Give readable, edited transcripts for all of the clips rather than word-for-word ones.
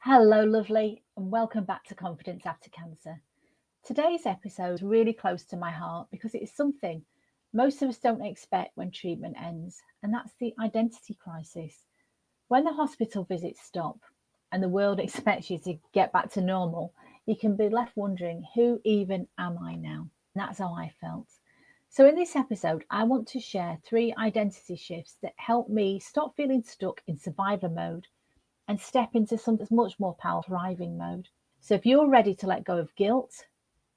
Hello, lovely, and welcome back to Confidence After Cancer. Today's episode is really close to my heart because it is something most of us don't expect when treatment ends, and that's the identity crisis. When the hospital visits stop and the world expects you to get back to normal, you can be left wondering, who even am I now? And that's how I felt. So, in this episode, I want to share 3 identity shifts that help me stop feeling stuck in survivor mode and step into something that's much more powerful, thriving mode. So if you're ready to let go of guilt,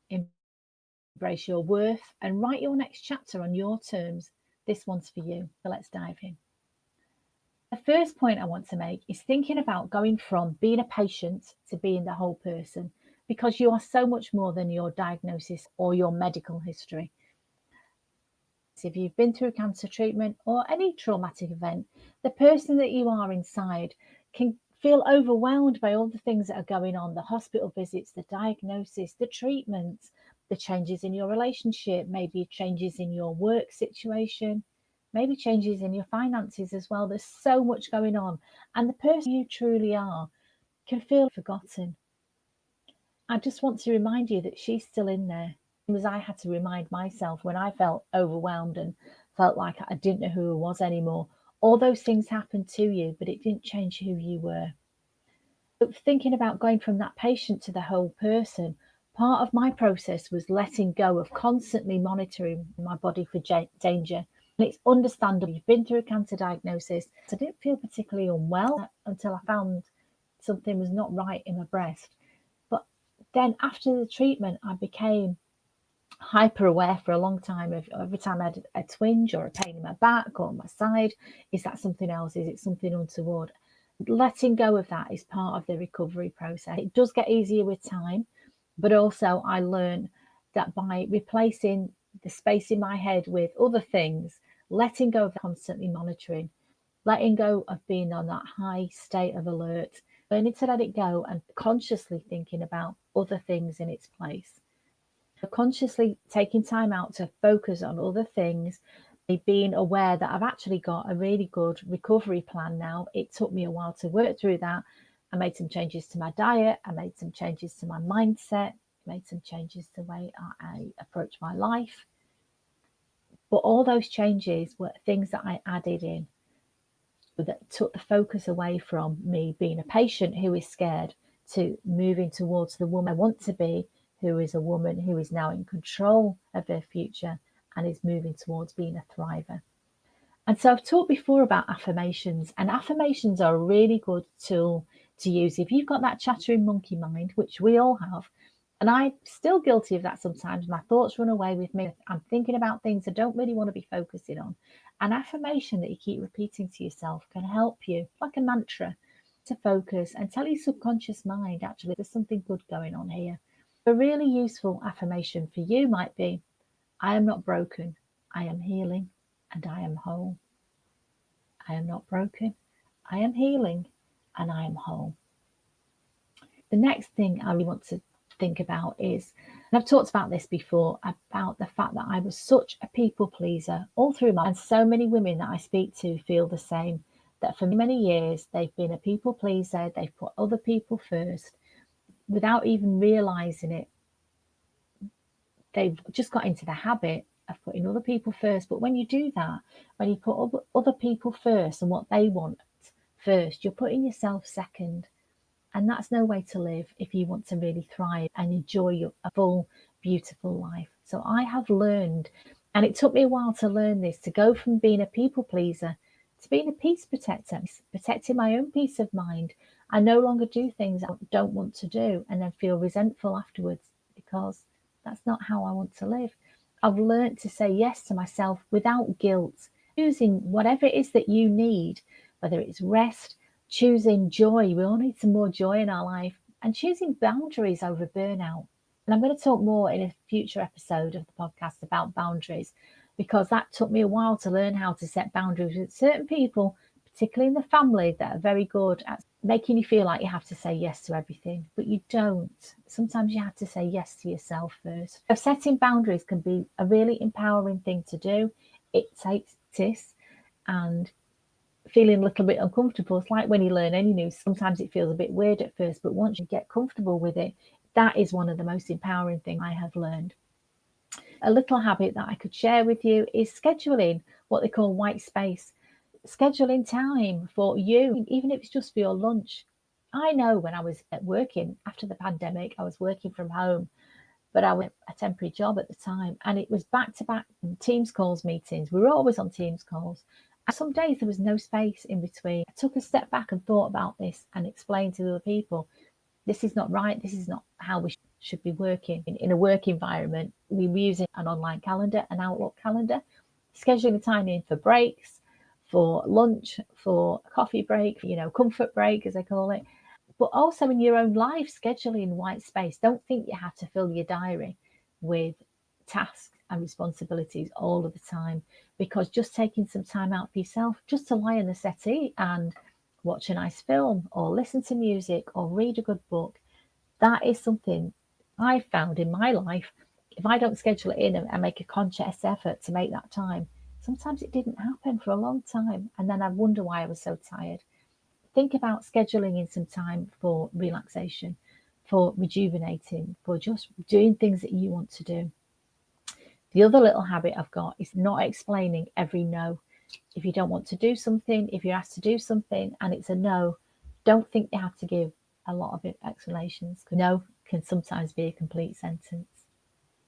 embrace your worth, and write your next chapter on your terms, this one's for you. So let's dive in. The first point I want to make is thinking about going from being a patient to being the whole person, because you are so much more than your diagnosis or your medical history. If you've been through cancer treatment or any traumatic event, the person that you are inside can feel overwhelmed by all the things that are going on, the hospital visits, the diagnosis, the treatments, the changes in your relationship, maybe changes in your work situation, maybe changes in your finances as well. There's so much going on, and the person you truly are can feel forgotten. I just want to remind you that she's still in there, as I had to remind myself when I felt overwhelmed and felt like I didn't know who I was anymore. All those things happened to you, but it didn't change who you were. But thinking about going from that patient to the whole person, part of my process was letting go of constantly monitoring my body for danger. And it's understandable. You've been through a cancer diagnosis. I didn't feel particularly unwell until I found something was not right in my breast. But then after the treatment, I became hyper aware for a long time of every time I had a twinge or a pain in my back or my side. Is that something else? Is it something untoward? Letting go of that is part of the recovery process. It does get easier with time, but also I learned that by replacing the space in my head with other things, letting go of constantly monitoring, letting go of being on that high state of alert, learning to let it go and consciously thinking about other things in its place. Consciously taking time out to focus on other things, being aware that I've actually got a really good recovery plan now. It took me a while to work through that. I made some changes to my diet, I made some changes to my mindset, made some changes to the way I approach my life. But all those changes were things that I added in that took the focus away from me being a patient who is scared to moving towards the woman I want to be, who is a woman who is now in control of her future and is moving towards being a thriver. And so I've talked before about affirmations, and affirmations are a really good tool to use if you've got that chattering monkey mind, which we all have. And I'm still guilty of that sometimes. My thoughts run away with me. I'm thinking about things I don't really want to be focusing on. An affirmation that you keep repeating to yourself can help you, like a mantra, to focus and tell your subconscious mind, actually, there's something good going on here. A really useful affirmation for you might be, I am not broken, I am healing, and I am whole. I am not broken, I am healing, and I am whole. The next thing I really want to think about is, and I've talked about this before, about the fact that I was such a people pleaser all through my life, and so many women that I speak to feel the same, that for many years they've been a people pleaser, they've put other people first without even realizing it. They've just got into the habit of putting other people first. But when you do that, when you put other people first and what they want first, you're putting yourself second. And that's no way to live if you want to really thrive and enjoy a full, beautiful life. So I have learned, and it took me a while to learn this, to go from being a people pleaser to being a peace protector, protecting my own peace of mind. I no longer do things I don't want to do and then feel resentful afterwards, because that's not how I want to live. I've learned to say yes to myself without guilt, choosing whatever it is that you need, whether it's rest, choosing joy. We all need some more joy in our life, and choosing boundaries over burnout. And I'm going to talk more in a future episode of the podcast about boundaries, because that took me a while to learn how to set boundaries with certain people, particularly in the family, that are very good at making you feel like you have to say yes to everything, but you don't. Sometimes you have to say yes to yourself first. So setting boundaries can be a really empowering thing to do. It takes practice and feeling a little bit uncomfortable. It's like when you learn any new, sometimes it feels a bit weird at first, but once you get comfortable with it, that is one of the most empowering things I have learned. A little habit that I could share with you is scheduling what they call white space. Scheduling time for you, even if it's just for your lunch. I know when I was working after the pandemic, I was working from home, but I was a temporary job at the time, and it was back to back Teams calls meetings. We were always on Teams calls. And some days there was no space in between. I took a step back and thought about this and explained to other people, this is not right. This is not how we should be working. In a work environment, we were using an online calendar, an Outlook calendar, scheduling the time in for breaks, for lunch, for a coffee break, comfort break, as they call it. But also in your own life, scheduling white space. Don't think you have to fill your diary with tasks and responsibilities all of the time, because just taking some time out for yourself, just to lie in the settee and watch a nice film or listen to music or read a good book, that is something I found in my life. If I don't schedule it in and make a conscious effort to make that time, sometimes it didn't happen for a long time. And then I wonder why I was so tired. Think about scheduling in some time for relaxation, for rejuvenating, for just doing things that you want to do. The other little habit I've got is not explaining every no. If you don't want to do something, if you're asked to do something and it's a no, don't think you have to give a lot of explanations. No can sometimes be a complete sentence.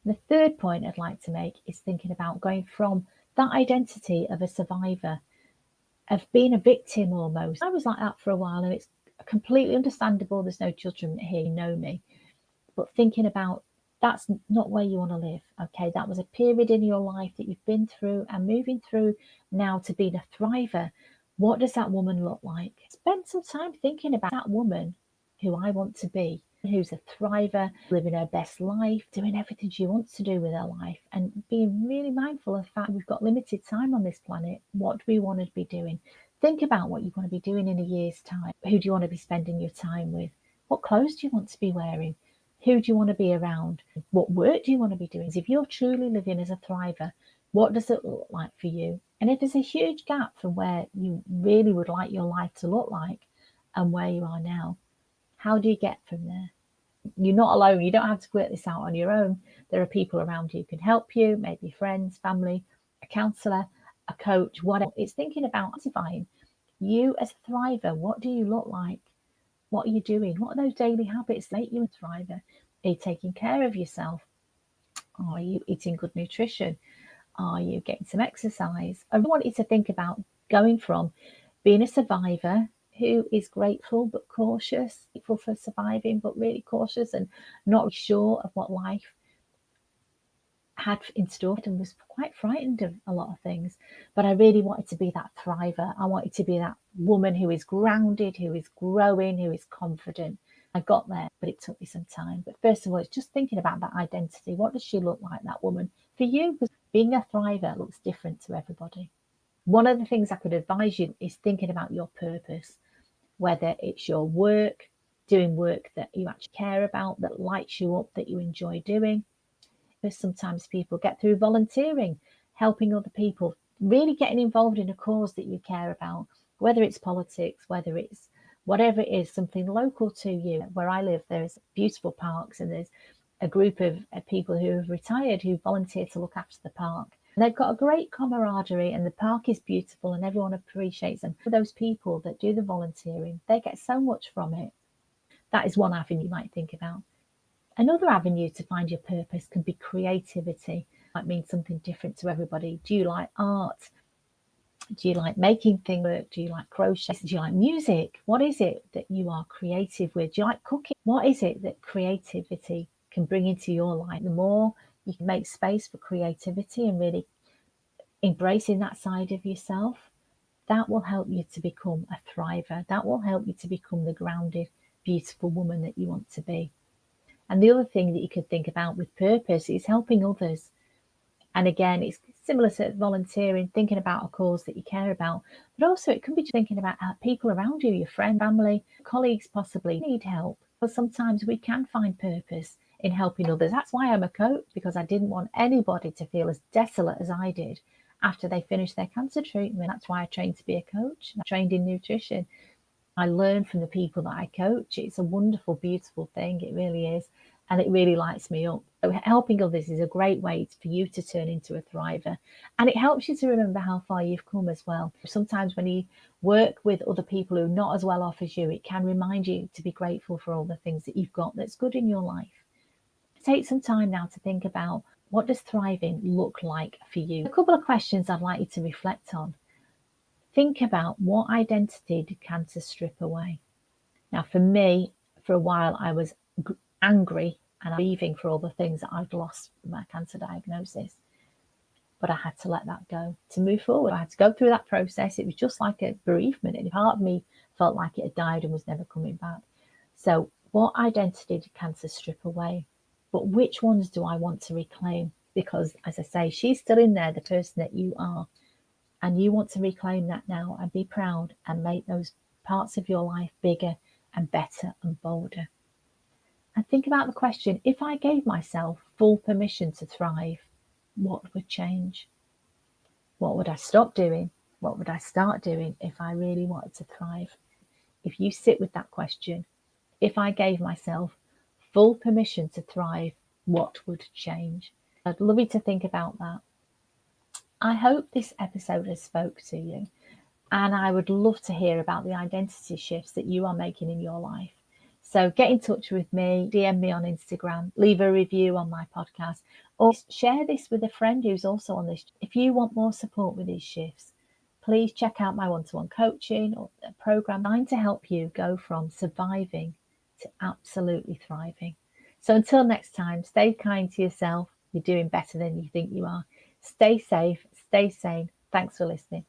The third point I'd like to make is thinking about going from that identity of a survivor, of being a victim almost. I was like that for a while, and it's completely understandable. There's no judgment here, you know me. But thinking about, that's not where you want to live. Okay, that was a period in your life that you've been through, and moving through now to being a thriver. What does that woman look like? Spend some time thinking about that woman who I want to be, who's a thriver, living her best life, doing everything she wants to do with her life, and being really mindful of the fact we've got limited time on this planet. What do we want to be doing? Think about what you want to be doing in a year's time. Who do you want to be spending your time with? What clothes do you want to be wearing? Who do you want to be around? What work do you want to be doing? If you're truly living as a thriver, what does it look like for you? And if there's a huge gap from where you really would like your life to look like and where you are now, how do you get from there? You're not alone. You don't have to work this out on your own. There are people around you who can help you, maybe friends, family, a counsellor, a coach, whatever. It's thinking about identifying you as a thriver. What do you look like? What are you doing? What are those daily habits that make you a thriver? Are you taking care of yourself? Are you eating good nutrition? Are you getting some exercise? I want you to think about going from being a survivor who is grateful but cautious, grateful for surviving but really cautious and not sure of what life had in store, and was quite frightened of a lot of things. But I really wanted to be that thriver. I wanted to be that woman who is grounded, who is growing, who is confident. I got there, but it took me some time. But first of all, it's just thinking about that identity. What does she look like, that woman? For you, because being a thriver looks different to everybody. One of the things I could advise you is thinking about your purpose, whether it's your work, doing work that you actually care about, that lights you up, that you enjoy doing. Sometimes people get through volunteering, helping other people, really getting involved in a cause that you care about, whether it's politics, whether it's whatever it is, something local to you. Where I live, there's beautiful parks, and there's a group of people who have retired who volunteer to look after the park. And they've got a great camaraderie, and the park is beautiful, and everyone appreciates them. For those people that do the volunteering, they get so much from it. That is one avenue you might think about. Another avenue to find your purpose can be creativity. It might mean something different to everybody. Do you like art? Do you like making things work? Do you like crochet? Do you like music? What is it that you are creative with? Do you like cooking? What is it that creativity can bring into your life? The more you can make space for creativity and really embracing that side of yourself, that will help you to become a thriver. That will help you to become the grounded, beautiful woman that you want to be. And the other thing that you could think about with purpose is helping others. And again, it's similar to volunteering, thinking about a cause that you care about, but also it can be thinking about people around you, your friend, family, colleagues possibly need help. But sometimes we can find purpose in helping others. That's why I'm a coach, because I didn't want anybody to feel as desolate as I did. after they finish their cancer treatment. That's why I trained to be a coach. I trained in nutrition. I learn from the people that I coach. It's a wonderful, beautiful thing. It really is. And it really lights me up. So helping others is a great way for you to turn into a thriver. And it helps you to remember how far you've come as well. Sometimes when you work with other people who are not as well off as you, it can remind you to be grateful for all the things that you've got that's good in your life. Take some time now to think about, what does thriving look like for you? A couple of questions I'd like you to reflect on. Think about, what identity did cancer strip away? Now, for me, for a while, I was angry and grieving for all the things that I'd lost with my cancer diagnosis. But I had to let that go to move forward. I had to go through that process. It was just like a bereavement. And part of me felt like it had died and was never coming back. So what identity did cancer strip away? But which ones do I want to reclaim? Because, as I say, she's still in there, the person that you are. And you want to reclaim that now and be proud and make those parts of your life bigger and better and bolder. And think about the question, if I gave myself full permission to thrive, what would change? What would I stop doing? What would I start doing if I really wanted to thrive? If you sit with that question, if I gave myself full permission to thrive, what would change? I'd love you to think about that. I hope this episode has spoke to you, and I would love to hear about the identity shifts that you are making in your life. So get in touch with me, DM me on Instagram, leave a review on my podcast, or share this with a friend who's also on this. If you want more support with these shifts, please check out my one-to-one coaching or a program designed to help you go from surviving to absolutely thriving. So until next time, stay kind to yourself. You're doing better than you think you are. Stay safe, stay sane. Thanks for listening.